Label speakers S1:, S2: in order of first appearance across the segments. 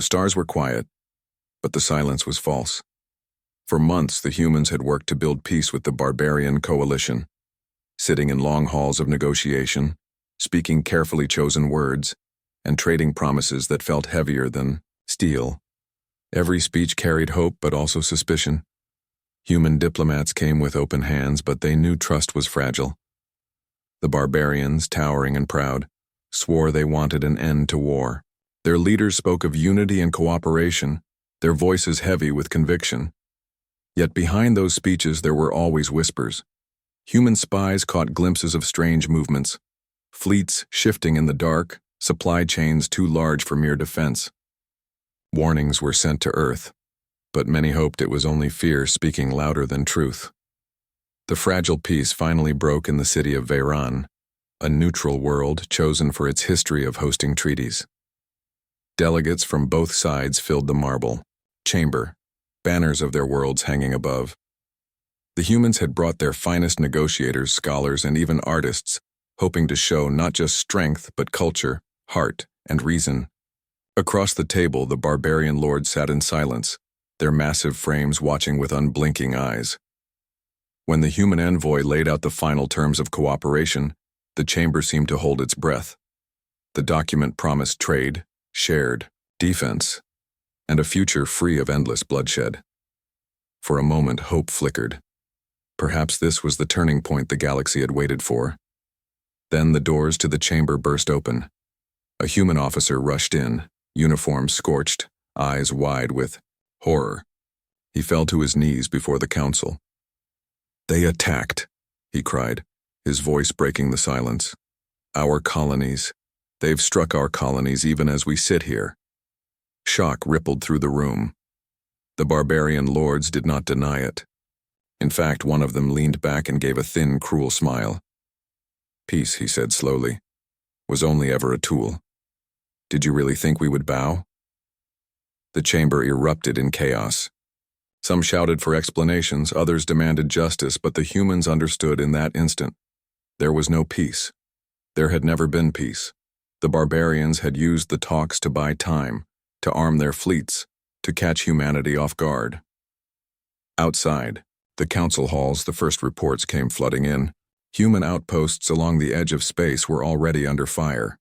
S1: stars were quiet, but the silence was false. For months, the humans had worked to build peace with the Barbarian Coalition, sitting in long halls of negotiation, speaking carefully chosen words, and trading promises that felt heavier than steel. Every speech carried hope but also suspicion. Human diplomats came with open hands, but they knew trust was fragile. The barbarians, towering and proud, swore they wanted an end to war. Their leaders spoke of unity and cooperation, their voices heavy with conviction. Yet behind those speeches there were always whispers. Human spies caught glimpses of strange movements, fleets shifting in the dark, supply chains too large for mere defense. Warnings were sent to Earth, but many hoped it was only fear speaking louder than truth. The fragile peace finally broke in the city of Veyran, a neutral world chosen for its history of hosting treaties. Delegates from both sides filled the marble chamber, banners of their worlds hanging above. The humans had brought their finest negotiators, scholars, and even artists, hoping to show not just strength but culture, heart, and reason. Across the table, the barbarian lords sat in silence, their massive frames watching with unblinking eyes. When the human envoy laid out the final terms of cooperation, the chamber seemed to hold its breath. The document promised trade, shared defense, and a future free of endless bloodshed. For a moment, hope flickered. Perhaps this was the turning point the galaxy had waited for. Then the doors to the chamber burst open. A human officer rushed in, uniform scorched, eyes wide with horror. He fell to his knees before the council. "They attacked," he cried, his voice breaking the silence. "Our colonies. They've struck our colonies even as we sit here." Shock rippled through the room. The barbarian lords did not deny it. In fact, one of them leaned back and gave a thin, cruel smile. "Peace," he said slowly, "was only ever a tool. Did you really think we would bow?" The chamber erupted in chaos. Some shouted for explanations, others demanded justice, but the humans understood in that instant. There was no peace. There had never been peace. The barbarians had used the talks to buy time, to arm their fleets, to catch humanity off guard. Outside, the council halls, the first reports came flooding in. Human outposts along the edge of space were already under fire.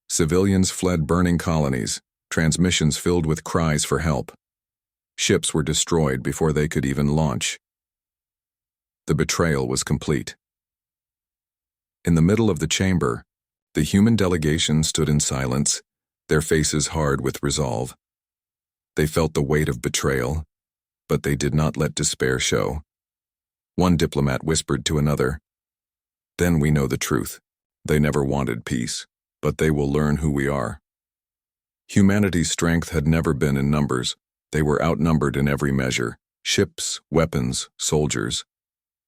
S1: Civilians fled burning colonies, transmissions filled with cries for help. Ships were destroyed before they could even launch. The betrayal was complete. In the middle of the chamber, the human delegation stood in silence, their faces hard with resolve. They felt the weight of betrayal, but they did not let despair show. One diplomat whispered to another, "Then we know the truth. They never wanted peace, but they will learn who we are." Humanity's strength had never been in numbers. They were outnumbered in every measure: ships, weapons, soldiers.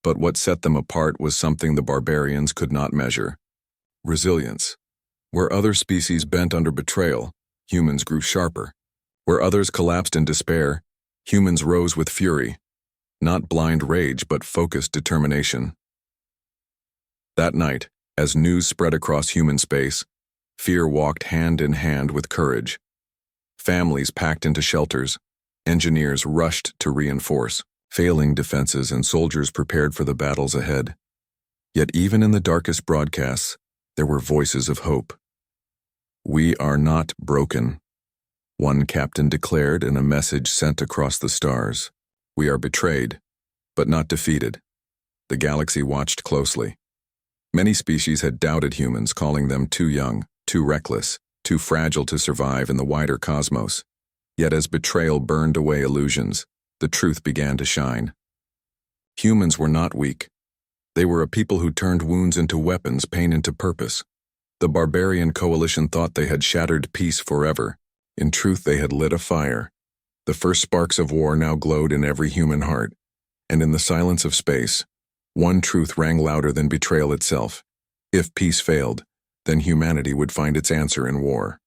S1: But what set them apart was something the barbarians could not measure: resilience. Where other species bent under betrayal, humans grew sharper. Where others collapsed in despair, humans rose with fury. Not blind rage, but focused determination. That night, as news spread across human space, fear walked hand in hand with courage. Families packed into shelters, engineers rushed to reinforce failing defenses, and soldiers prepared for the battles ahead. Yet even in the darkest broadcasts, there were voices of hope. "We are not broken," one captain declared in a message sent across the stars. "We are betrayed, but not defeated." The galaxy watched closely. Many species had doubted humans, calling them too young, too reckless, too fragile to survive in the wider cosmos. Yet as betrayal burned away illusions, the truth began to shine. Humans were not weak. They were a people who turned wounds into weapons, pain into purpose. The Barbarian Coalition thought they had shattered peace forever. In truth, they had lit a fire. The first sparks of war now glowed in every human heart, and in the silence of space, one truth rang louder than betrayal itself. If peace failed, then humanity would find its answer in war.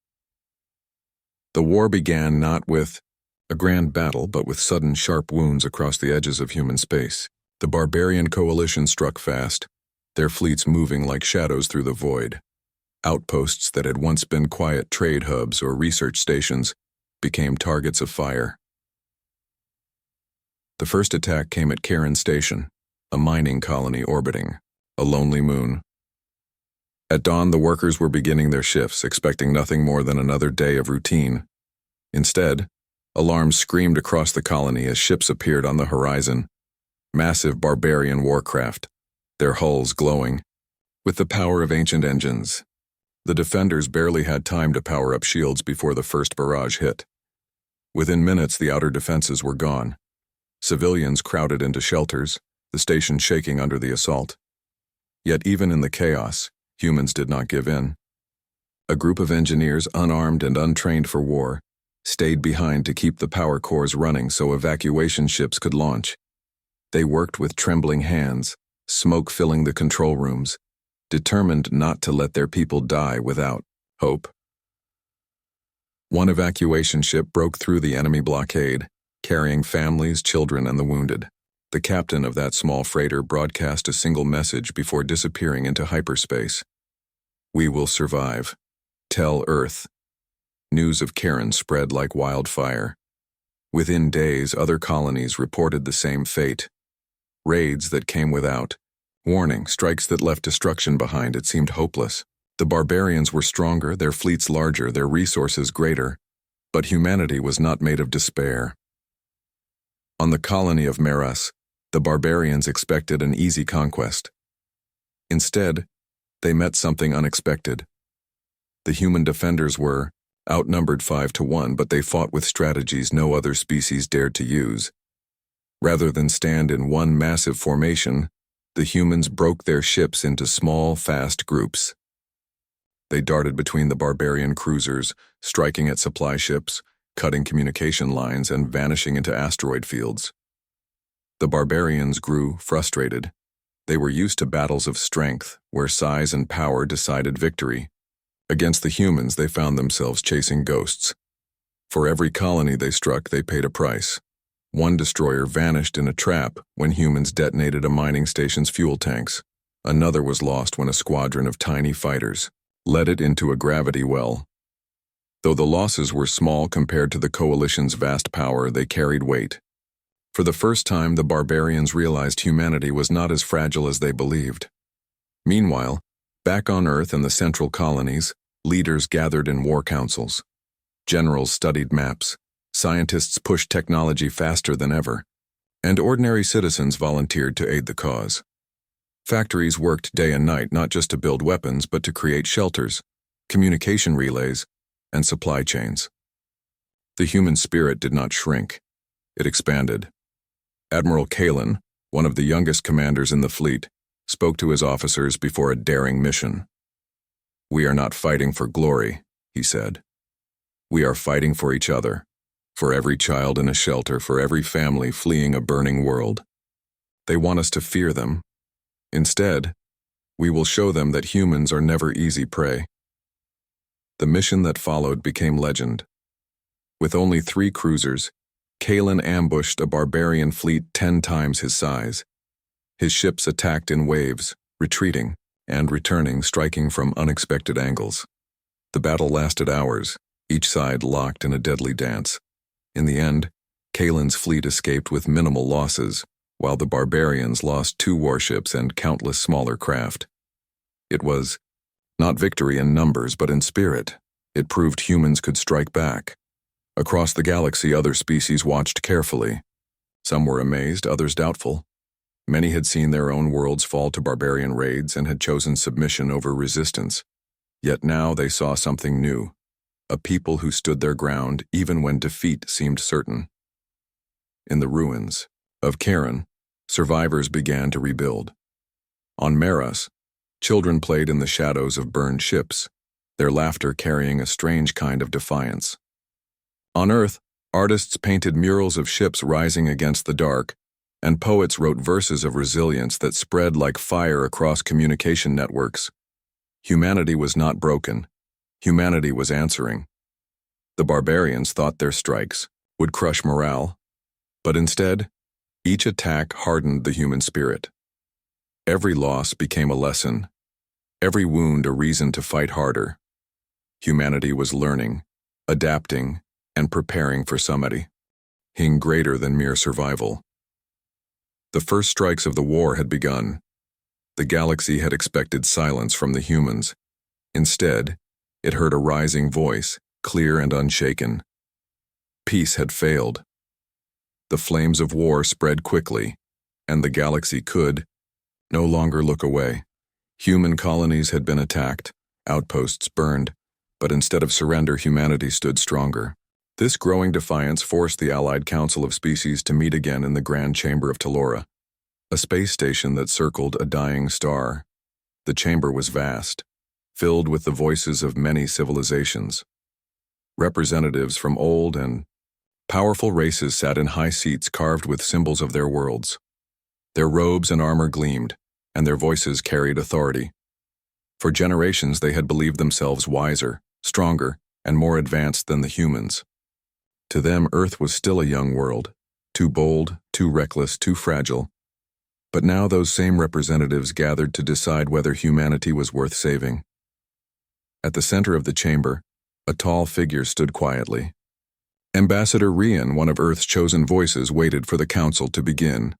S1: The war began not with a grand battle, but with sudden sharp wounds across the edges of human space. The Barbarian Coalition struck fast, their fleets moving like shadows through the void. Outposts that had once been quiet trade hubs or research stations became targets of fire. The first attack came at Karen Station, a mining colony orbiting a lonely moon. At dawn, the workers were beginning their shifts, expecting nothing more than another day of routine. Instead, alarms screamed across the colony as ships appeared on the horizon. Massive barbarian warcraft, their hulls glowing with the power of ancient engines. The defenders barely had time to power up shields before the first barrage hit. Within minutes, the outer defenses were gone. Civilians crowded into shelters, the station shaking under the assault. Yet even in the chaos, humans did not give in. A group of engineers, unarmed and untrained for war, stayed behind to keep the power cores running so evacuation ships could launch. They worked with trembling hands, smoke filling the control rooms, determined not to let their people die without hope. One evacuation ship broke through the enemy blockade, carrying families, children, and the wounded. The captain of that small freighter broadcast a single message before disappearing into hyperspace. "We will survive. Tell Earth." News of Karen spread like wildfire. Within days, other colonies reported the same fate. Raids that came without warning, strikes that left destruction behind. It seemed hopeless. The barbarians were stronger, their fleets larger, their resources greater, but humanity was not made of despair. On the colony of Meras, the barbarians expected an easy conquest. Instead, they met something unexpected. The human defenders were outnumbered 5-1, but they fought with strategies no other species dared to use. Rather than stand in one massive formation, the humans broke their ships into small, fast groups. They darted between the barbarian cruisers, striking at supply ships, cutting communication lines, and vanishing into asteroid fields. The barbarians grew frustrated. They were used to battles of strength, where size and power decided victory. Against the humans, they found themselves chasing ghosts. For every colony they struck, they paid a price. One destroyer vanished in a trap when humans detonated a mining station's fuel tanks. Another was lost when a squadron of tiny fighters led it into a gravity well. Though the losses were small compared to the coalition's vast power, they carried weight. For the first time, the barbarians realized humanity was not as fragile as they believed. Meanwhile, back on Earth and the central colonies, leaders gathered in war councils. Generals studied maps, scientists pushed technology faster than ever, and ordinary citizens volunteered to aid the cause. Factories worked day and night not just to build weapons but to create shelters, communication relays, and supply chains. The human spirit did not shrink. It expanded. Admiral Kalen, one of the youngest commanders in the fleet, spoke to his officers before a daring mission. "We are not fighting for glory," he said. "We are fighting for each other, for every child in a shelter, for every family fleeing a burning world. They want us to fear them. Instead, we will show them that humans are never easy prey." The mission that followed became legend. With only 3 cruisers, Kalen ambushed a barbarian fleet 10 times his size. His ships attacked in waves, retreating and returning, striking from unexpected angles. The battle lasted hours, each side locked in a deadly dance. In the end, Kalen's fleet escaped with minimal losses, while the barbarians lost 2 warships and countless smaller craft. It was not victory in numbers, but in spirit. It proved humans could strike back. Across the galaxy, other species watched carefully. Some were amazed, others doubtful. Many had seen their own worlds fall to barbarian raids and had chosen submission over resistance. Yet now they saw something new, a people who stood their ground even when defeat seemed certain. In the ruins of Karen, survivors began to rebuild. On Meras, children played in the shadows of burned ships, their laughter carrying a strange kind of defiance. On Earth, artists painted murals of ships rising against the dark, and poets wrote verses of resilience that spread like fire across communication networks. Humanity was not broken. Humanity was answering. The barbarians thought their strikes would crush morale, but instead, each attack hardened the human spirit. Every loss became a lesson, every wound a reason to fight harder. Humanity was learning, adapting, and preparing for summity, greater than mere survival. The first strikes of the war had begun. The galaxy had expected silence from the humans. Instead, it heard a rising voice, clear and unshaken. Peace had failed. The flames of war spread quickly, and the galaxy could no longer look away. Human colonies had been attacked, outposts burned, but instead of surrender, humanity stood stronger. This growing defiance forced the Allied Council of Species to meet again in the Grand Chamber of Telora, a space station that circled a dying star. The chamber was vast, filled with the voices of many civilizations. Representatives from old and powerful races sat in high seats carved with symbols of their worlds. Their robes and armor gleamed, and their voices carried authority. For generations they had believed themselves wiser, stronger, and more advanced than the humans. To them, Earth was still a young world, too bold, too reckless, too fragile. But now those same representatives gathered to decide whether humanity was worth saving. At the center of the chamber, a tall figure stood quietly. Ambassador Rian, one of Earth's chosen voices, waited for the council to begin.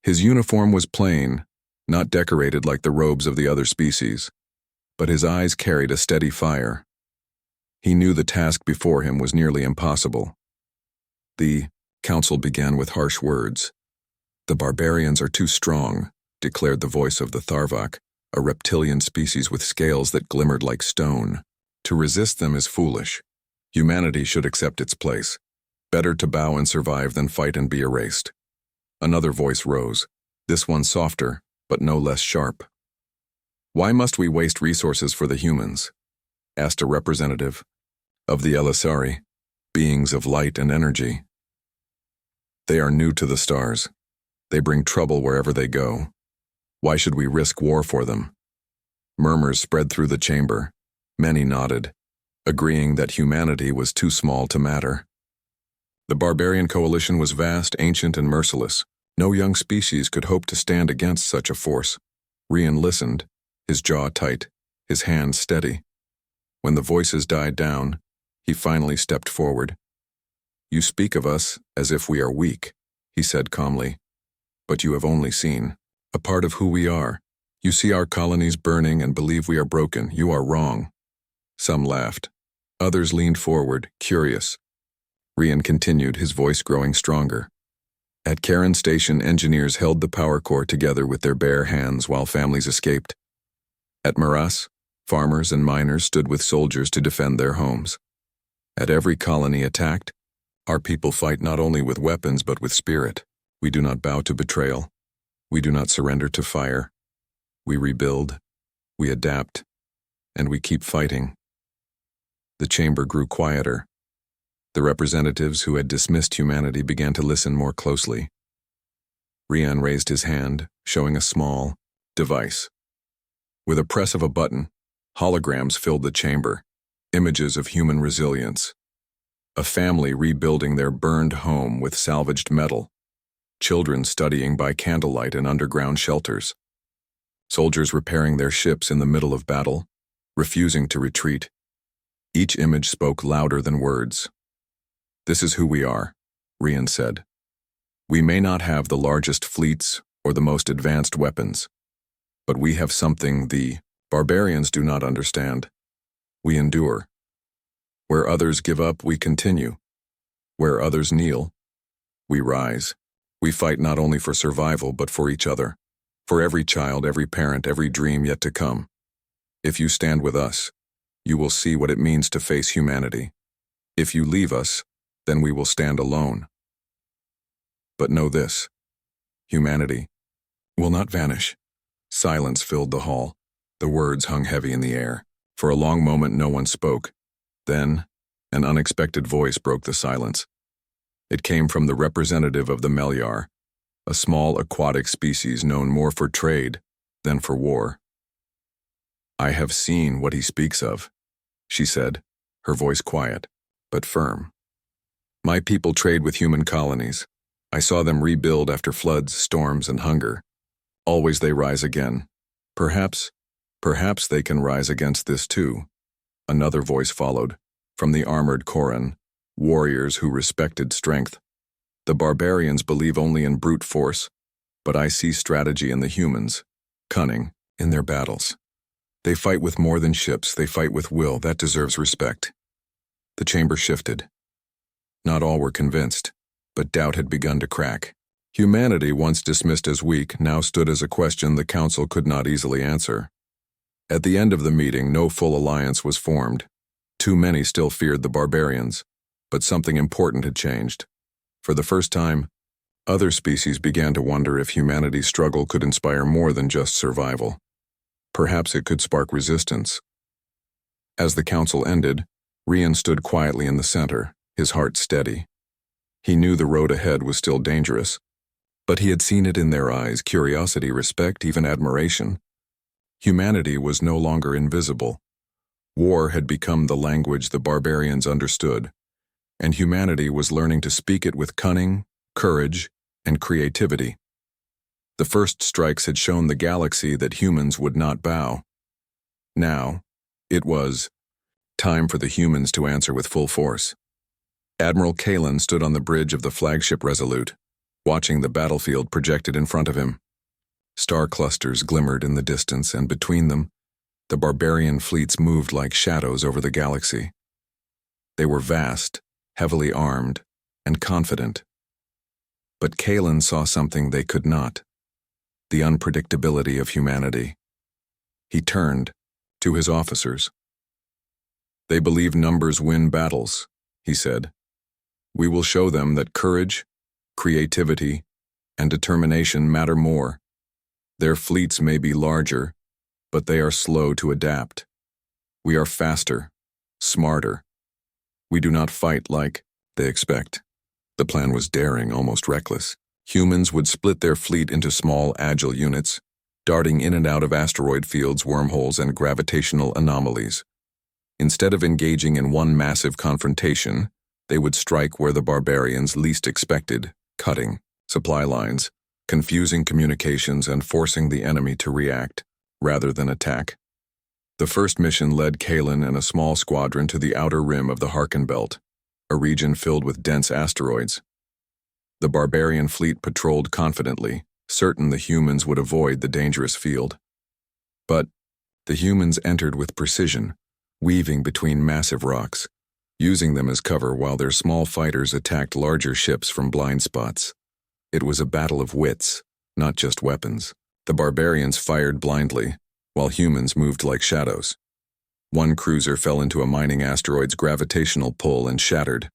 S1: His uniform was plain, not decorated like the robes of the other species, but his eyes carried a steady fire. He knew the task before him was nearly impossible. The council began with harsh words. "The barbarians are too strong," declared the voice of the Tharvak, a reptilian species with scales that glimmered like stone. "To resist them is foolish. Humanity should accept its place. Better to bow and survive than fight and be erased." Another voice rose, this one softer, but no less sharp. "Why must we waste resources for the humans?" asked a representative of the Elisari, beings of light and energy. "They are new to the stars. They bring trouble wherever they go. Why should we risk war for them?" Murmurs spread through the chamber. Many nodded, agreeing that humanity was too small to matter. The barbarian coalition was vast, ancient, and merciless. No young species could hope to stand against such a force. Rian listened, his jaw tight, his hands steady. When the voices died down, he finally stepped forward. "You speak of us as if we are weak," he said calmly, "but you have only seen a part of who we are. You see our colonies burning and believe we are broken. You are wrong." Some laughed. Others leaned forward, curious. Rian continued, his voice growing stronger. At Karen Station, engineers held the power core together with their bare hands while families escaped. At Maras, farmers and miners stood with soldiers to defend their homes. At every colony attacked, our people fight not only with weapons but with spirit. We do not bow to betrayal. We do not surrender to fire. We rebuild, we adapt, and we keep fighting. The chamber grew quieter. The representatives who had dismissed humanity began to listen more closely. Rian raised his hand, showing a small device. With a press of a button, holograms filled the chamber, images of human resilience. A family rebuilding their burned home with salvaged metal. Children studying by candlelight in underground shelters. Soldiers repairing their ships in the middle of battle, refusing to retreat. Each image spoke louder than words. "This is who we are," Rian said. "We may not have the largest fleets or the most advanced weapons, but we have something the barbarians do not understand. We endure. Where others give up, we continue. Where others kneel, we rise. We fight not only for survival, but for each other, for every child, every parent, every dream yet to come. If you stand with us, you will see what it means to face humanity. If you leave us, then we will stand alone. But know this, humanity will not vanish." Silence filled the hall. The words hung heavy in the air. For a long moment no one spoke. Then, an unexpected voice broke the silence. It came from the representative of the Meliar, a small aquatic species known more for trade than for war. "I have seen what he speaks of," she said, her voice quiet, but firm. "My people trade with human colonies. I saw them rebuild after floods, storms, and hunger. Always they rise again. Perhaps they can rise against this too." Another voice followed, from the armored Koran, warriors who respected strength. The barbarians believe only in brute force, but I see strategy in the humans, cunning in their battles. They fight with more than ships, they fight with will. That deserves respect. The chamber shifted. Not all were convinced, but doubt had begun to crack. Humanity, once dismissed as weak, now stood as a question the council could not easily answer. At the end of the meeting, no full alliance was formed. Too many still feared the barbarians, but something important had changed. For the first time, other species began to wonder if humanity's struggle could inspire more than just survival. Perhaps it could spark resistance. As the council ended, Rian stood quietly in the center, his heart steady. He knew the road ahead was still dangerous, but he had seen it in their eyes: curiosity, respect, even admiration. Humanity was no longer invisible. War had become the language the barbarians understood, and humanity was learning to speak it with cunning, courage, and creativity. The first strikes had shown the galaxy that humans would not bow. Now, it was time for the humans to answer with full force. Admiral Kalen stood on the bridge of the flagship Resolute, watching the battlefield projected in front of him. Star clusters glimmered in the distance, and between them, the barbarian fleets moved like shadows over the galaxy. They were vast, heavily armed, and confident. But Kalen saw something they could not: the unpredictability of humanity. He turned to his officers. "They believe numbers win battles," he said. "We will show them that courage, creativity, and determination matter more. Their fleets may be larger, but they are slow to adapt. We are faster, smarter. We do not fight like they expect." The plan was daring, almost reckless. Humans would split their fleet into small, agile units, darting in and out of asteroid fields, wormholes, and gravitational anomalies. Instead of engaging in one massive confrontation, they would strike where the barbarians least expected, cutting supply lines, confusing communications, and forcing the enemy to react rather than attack. The first mission led Kalen and a small squadron to the outer rim of the Harken Belt, a region filled with dense asteroids. The barbarian fleet patrolled confidently, certain the humans would avoid the dangerous field. But the humans entered with precision, weaving between massive rocks, using them as cover while their small fighters attacked larger ships from blind spots. It was a battle of wits, not just weapons. The barbarians fired blindly, while humans moved like shadows. One cruiser fell into a mining asteroid's gravitational pull and shattered.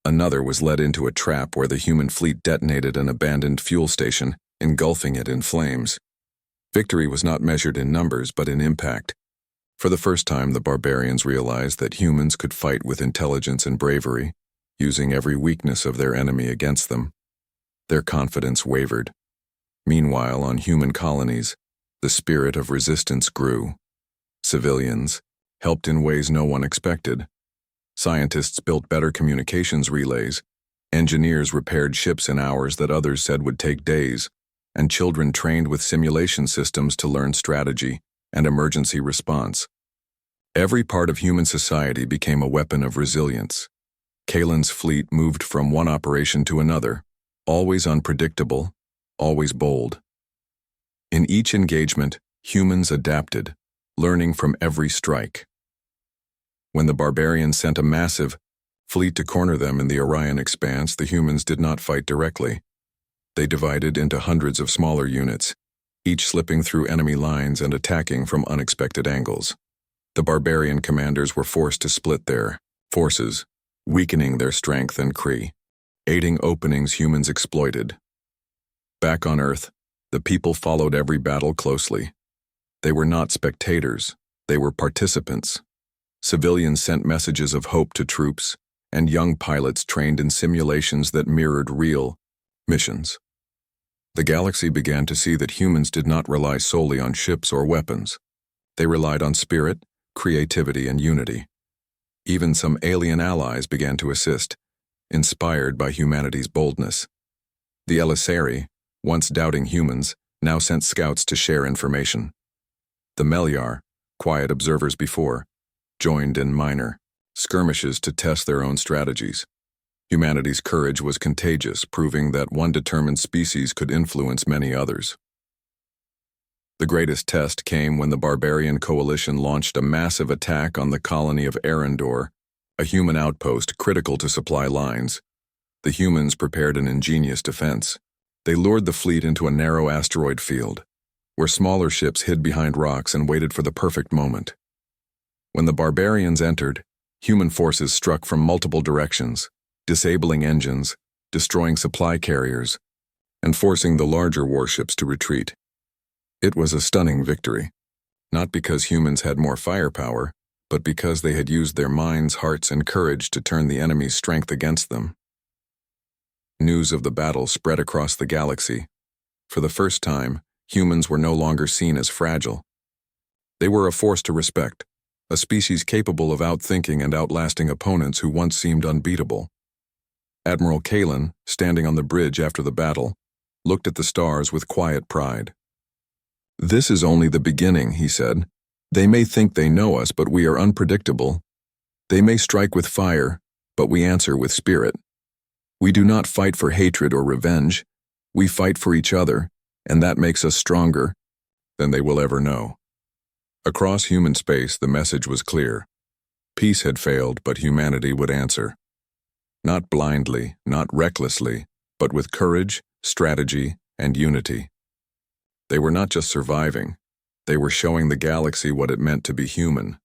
S1: Another was led into a trap where the human fleet detonated an abandoned fuel station, engulfing it in flames. Victory was not measured in numbers, but in impact. For the first time, the barbarians realized that humans could fight with intelligence and bravery, using every weakness of their enemy against them. Their confidence wavered. Meanwhile, on human colonies, the spirit of resistance grew. Civilians helped in ways no one expected. Scientists built better communications relays, engineers repaired ships in hours that others said would take days, and children trained with simulation systems to learn strategy and emergency response. Every part of human society became a weapon of resilience. Kalen's fleet moved from one operation to another, always unpredictable, always bold. In each engagement, humans adapted, learning from every strike. When the barbarians sent a massive fleet to corner them in the Orion expanse, the humans did not fight directly. They divided into hundreds of smaller units, each slipping through enemy lines and attacking from unexpected angles. The barbarian commanders were forced to split their forces, weakening their strength and creating openings humans exploited. Back on Earth, the people followed every battle closely. They were not spectators, they were participants. Civilians sent messages of hope to troops, and young pilots trained in simulations that mirrored real missions. The galaxy began to see that humans did not rely solely on ships or weapons. They relied on spirit, creativity, and unity. Even some alien allies began to assist, inspired by humanity's boldness. The Elisari, once doubting humans, now sent scouts to share information. The Meliar, quiet observers before, joined in minor skirmishes to test their own strategies. Humanity's courage was contagious, proving that one determined species could influence many others. The greatest test came when the Barbarian Coalition launched a massive attack on the colony of Arendor, a human outpost critical to supply lines. The humans prepared an ingenious defense. They lured the fleet into a narrow asteroid field, where smaller ships hid behind rocks and waited for the perfect moment. When the barbarians entered, human forces struck from multiple directions, disabling engines, destroying supply carriers, and forcing the larger warships to retreat. It was a stunning victory, not because humans had more firepower, but because they had used their minds, hearts, and courage to turn the enemy's strength against them. News of the battle spread across the galaxy. For the first time, humans were no longer seen as fragile. They were a force to respect, a species capable of outthinking and outlasting opponents who once seemed unbeatable. Admiral Kalen, standing on the bridge after the battle, looked at the stars with quiet pride. "This is only the beginning," he said. "They may think they know us, but we are unpredictable. They may strike with fire, but we answer with spirit. We do not fight for hatred or revenge. We fight for each other, and that makes us stronger than they will ever know." Across human space, the message was clear. Peace had failed, but humanity would answer. Not blindly, not recklessly, but with courage, strategy, and unity. They were not just surviving, they were showing the galaxy what it meant to be human.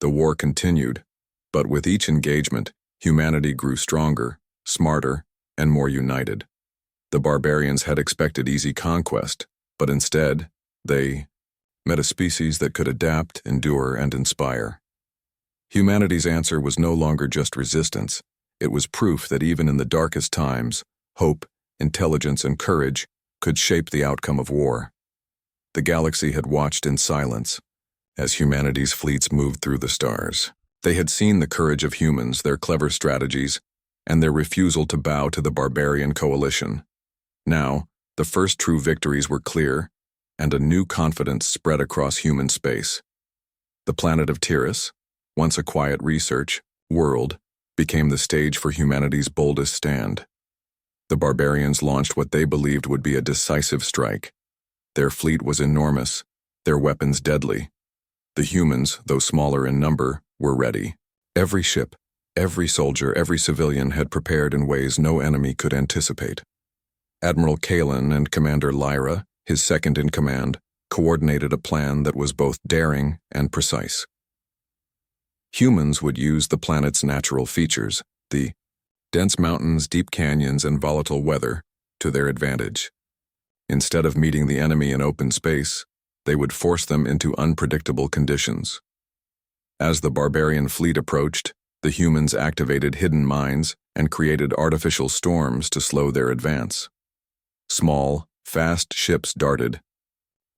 S1: The war continued, but with each engagement, humanity grew stronger, smarter, and more united. The barbarians had expected easy conquest, but instead, they met a species that could adapt, endure, and inspire. Humanity's answer was no longer just resistance. It was proof that even in the darkest times, hope, intelligence, and courage could shape the outcome of war. The galaxy had watched in silence as humanity's fleets moved through the stars. They had seen the courage of humans, their clever strategies, and their refusal to bow to the Barbarian Coalition. Now, the first true victories were clear, and a new confidence spread across human space. The planet of Tyrus, once a quiet research world, became the stage for humanity's boldest stand. The barbarians launched what they believed would be a decisive strike. Their fleet was enormous, their weapons deadly. The humans, though smaller in number, were ready. Every ship, every soldier, every civilian had prepared in ways no enemy could anticipate. Admiral Kalen and Commander Lyra, his second-in-command, coordinated a plan that was both daring and precise. Humans would use the planet's natural features, the dense mountains, deep canyons, and volatile weather, to their advantage. Instead of meeting the enemy in open space, they would force them into unpredictable conditions. As the barbarian fleet approached, the humans activated hidden mines and created artificial storms to slow their advance. Small, fast ships darted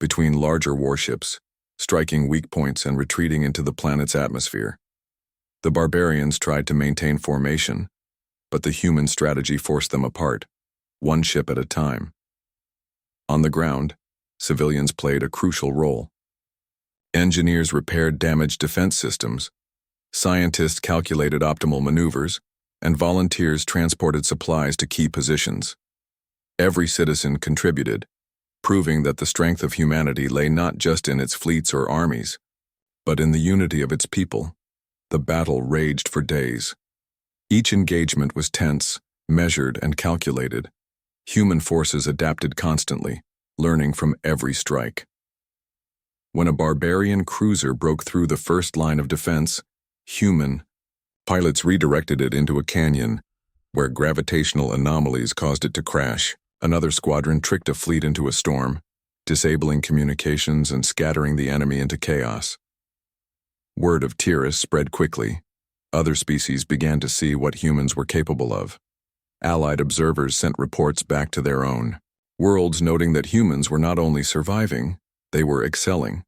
S1: between larger warships, striking weak points and retreating into the planet's atmosphere. The barbarians tried to maintain formation, but the human strategy forced them apart, one ship at a time. On the ground, civilians played a crucial role. Engineers repaired damaged defense systems, scientists calculated optimal maneuvers, and volunteers transported supplies to key positions. Every citizen contributed, proving that the strength of humanity lay not just in its fleets or armies, but in the unity of its people. The battle raged for days. Each engagement was tense, measured, and calculated. Human forces adapted constantly, learning from every strike. When a barbarian cruiser broke through the first line of defense, human pilots redirected it into a canyon where gravitational anomalies caused it to crash. Another squadron tricked a fleet into a storm, disabling communications and scattering the enemy into chaos. Word of Tyrus spread quickly. Other species began to see what humans were capable of. Allied observers sent reports back to their own worlds, noting that humans were not only surviving, they were excelling.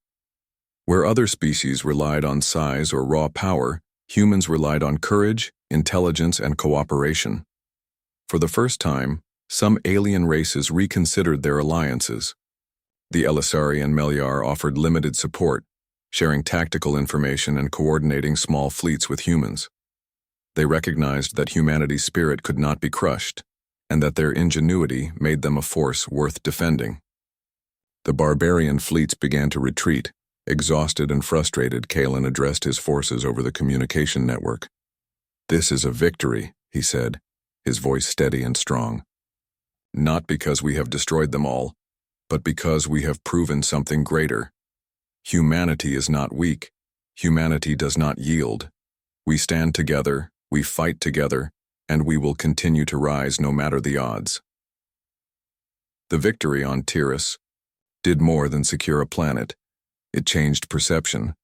S1: Where other species relied on size or raw power, humans relied on courage, intelligence, and cooperation. For the first time, some alien races reconsidered their alliances. The Elisari and Meliar offered limited support, sharing tactical information and coordinating small fleets with humans. They recognized that humanity's spirit could not be crushed, and that their ingenuity made them a force worth defending. The barbarian fleets began to retreat. Exhausted and frustrated, Kalen addressed his forces over the communication network. "This is a victory," he said, his voice steady and strong. "Not because we have destroyed them all, but because we have proven something greater. Humanity is not weak. Humanity does not yield. We stand together, we fight together, and we will continue to rise no matter the odds." The victory on Tyrus did more than secure a planet. It changed perception.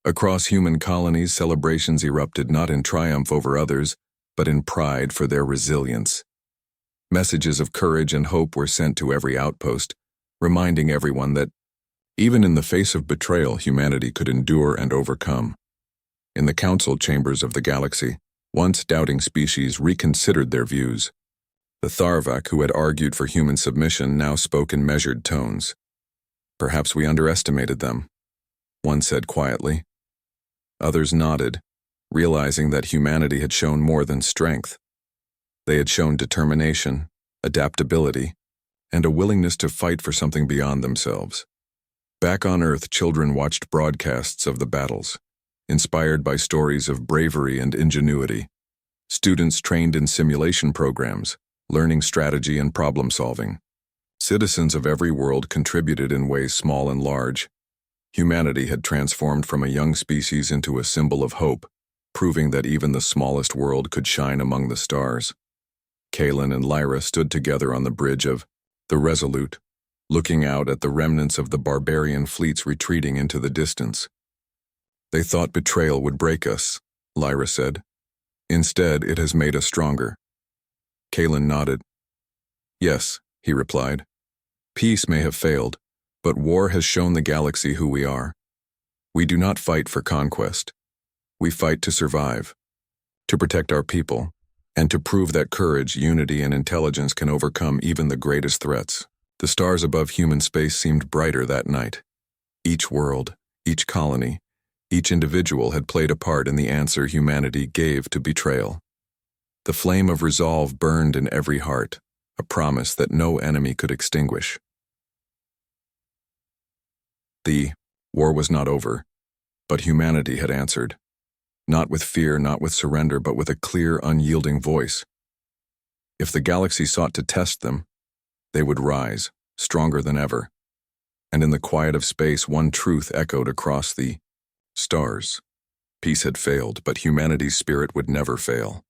S1: Across human colonies, celebrations erupted not in triumph over others, but in pride for their resilience. Messages of courage and hope were sent to every outpost, reminding everyone that, even in the face of betrayal, humanity could endure and overcome. In the council chambers of the galaxy, once doubting species reconsidered their views. The Tharvak, who had argued for human submission, now spoke in measured tones. "Perhaps we underestimated them," one said quietly. Others nodded, realizing that humanity had shown more than strength. They had shown determination, adaptability, and a willingness to fight for something beyond themselves. Back on Earth, children watched broadcasts of the battles, inspired by stories of bravery and ingenuity. Students trained in simulation programs, learning strategy and problem-solving. Citizens of every world contributed in ways small and large. Humanity had transformed from a young species into a symbol of hope, proving that even the smallest world could shine among the stars. Kalen and Lyra stood together on the bridge of the Resolute, looking out at the remnants of the barbarian fleets retreating into the distance. "They thought betrayal would break us," Lyra said. "Instead, it has made us stronger." Kalen nodded. "Yes," he replied. "Peace may have failed, but war has shown the galaxy who we are. We do not fight for conquest. We fight to survive, to protect our people, and to prove that courage, unity, and intelligence can overcome even the greatest threats." The stars above human space seemed brighter that night. Each world, each colony, each individual had played a part in the answer humanity gave to betrayal. The flame of resolve burned in every heart, a promise that no enemy could extinguish. The war was not over, but humanity had answered. Not with fear, not with surrender, but with a clear, unyielding voice. If the galaxy sought to test them, they would rise, stronger than ever. And in the quiet of space, one truth echoed across the stars. Peace had failed, but humanity's spirit would never fail.